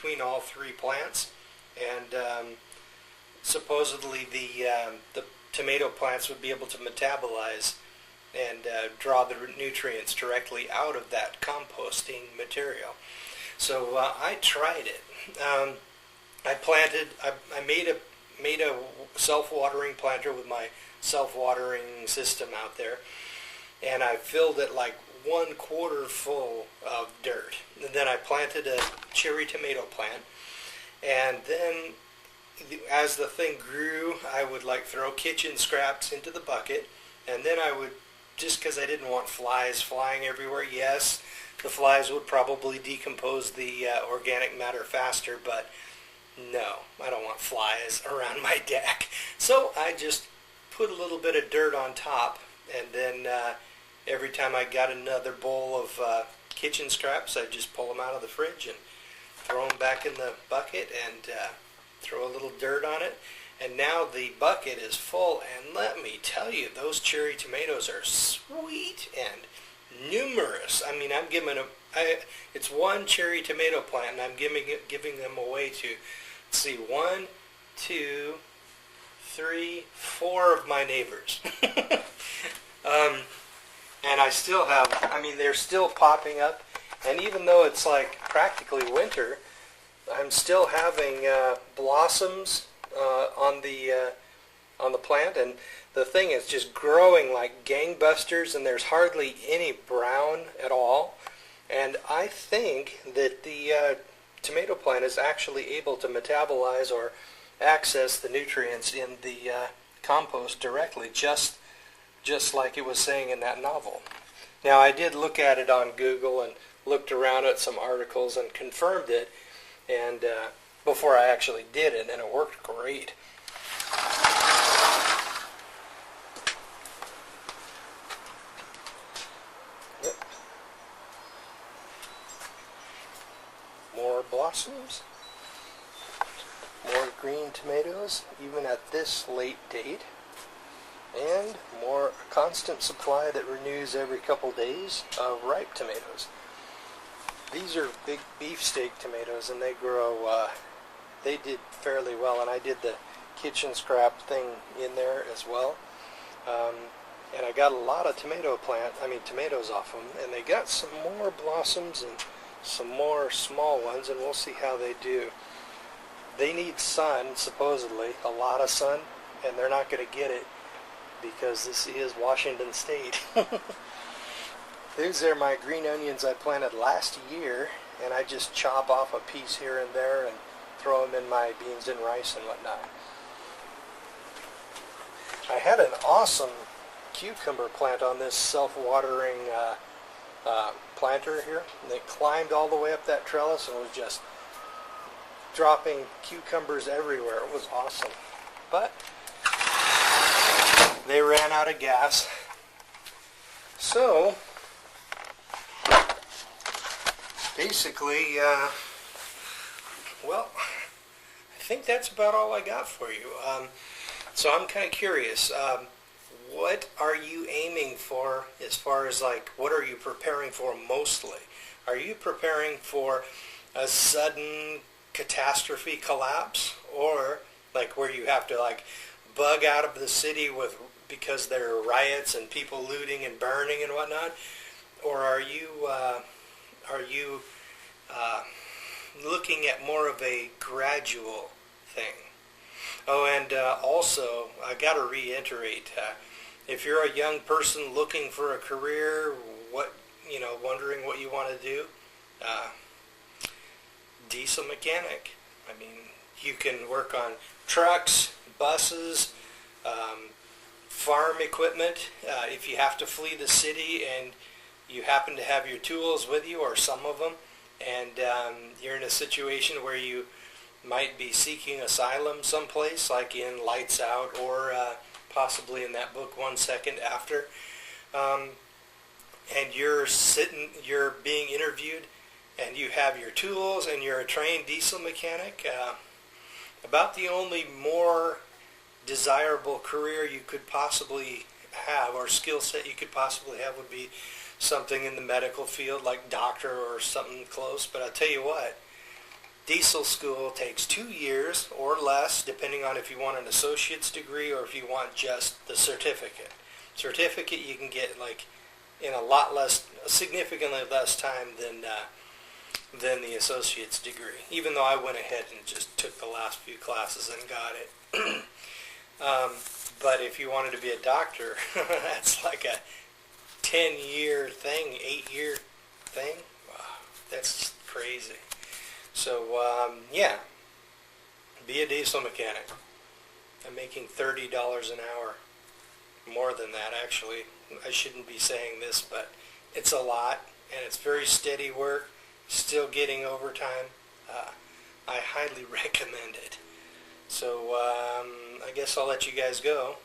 between all three plants, and supposedly the tomato plants would be able to metabolize and draw the nutrients directly out of that composting material. So I tried it. I made a self-watering planter with my self-watering system out there, and I filled it like 1/4 full of dirt. And then I planted a cherry tomato plant, and then as the thing grew, I would like throw kitchen scraps into the bucket, and then I would, just because I didn't want flies flying everywhere. Yes, the flies would probably decompose the organic matter faster, but no, I don't want flies around my deck. So I just put a little bit of dirt on top, and then every time I got another bowl of kitchen scraps, I'd just pull them out of the fridge and throw them back in the bucket and throw a little dirt on it. And now the bucket is full, and let me tell you, those cherry tomatoes are sweet and numerous. I mean, it's one cherry tomato plant, and I'm giving them away to, let's see, 1, 2, 3, 4 of my neighbors. And I still have, I mean, they're still popping up, and even though it's like practically winter, I'm still having blossoms on the plant, and the thing is just growing like gangbusters, and there's hardly any brown at all. And I think that the tomato plant is actually able to metabolize or access the nutrients in the compost directly, just like it was saying in that novel. Now, I did look at it on Google and looked around at some articles and confirmed it, and before I actually did it, and it worked great. Yep. More blossoms, more green tomatoes, even at this late date, and more constant supply that renews every couple days of ripe tomatoes. These are big beefsteak tomatoes, and they grow, they did fairly well, and I did the kitchen scrap thing in there as well. And I got a lot of tomatoes off them, and they got some more blossoms and some more small ones, and we'll see how they do. They need sun, supposedly, a lot of sun, and they're not going to get it because this is Washington State. These are my green onions I planted last year, and I just chop off a piece here and there and throw them in my beans and rice and whatnot. I had an awesome cucumber plant on this self-watering planter here, and they climbed all the way up that trellis and was just dropping cucumbers everywhere. It was awesome. But they ran out of gas. So basically, well, I think that's about all I got for you. So I'm kind of curious, what are you aiming for as far as like, what are you preparing for mostly? Are you preparing for a sudden catastrophe collapse, or like where you have to like bug out of the city because there are riots and people looting and burning and whatnot? Or are you looking at more of a gradual thing? Oh, and also, I got to reiterate, if you're a young person looking for a career, wondering what you want to do, diesel mechanic. I mean, you can work on trucks, buses, farm equipment. If you have to flee the city and you happen to have your tools with you, or some of them, and you're in a situation where you might be seeking asylum someplace, like in Lights Out, or possibly in that book 1 Second After, and you're being interviewed, and you have your tools, and you're a trained diesel mechanic, about the only more desirable career you could possibly have, or skill set you could possibly have, would be something in the medical field, like doctor or something close. But I'll tell you what, Diesel school takes 2 years or less, depending on if you want an associate's degree or if you want just the certificate. Certificate you can get like in significantly less time than the associate's degree. Even though I went ahead and just took the last few classes and got it. But if you wanted to be a doctor, that's like a 10-year thing, 8-year thing. Wow, that's crazy. So, yeah, be a diesel mechanic. I'm making $30 an hour. More than that, actually. I shouldn't be saying this, but it's a lot, and it's very steady work, still getting overtime. I highly recommend it. So, I guess I'll let you guys go.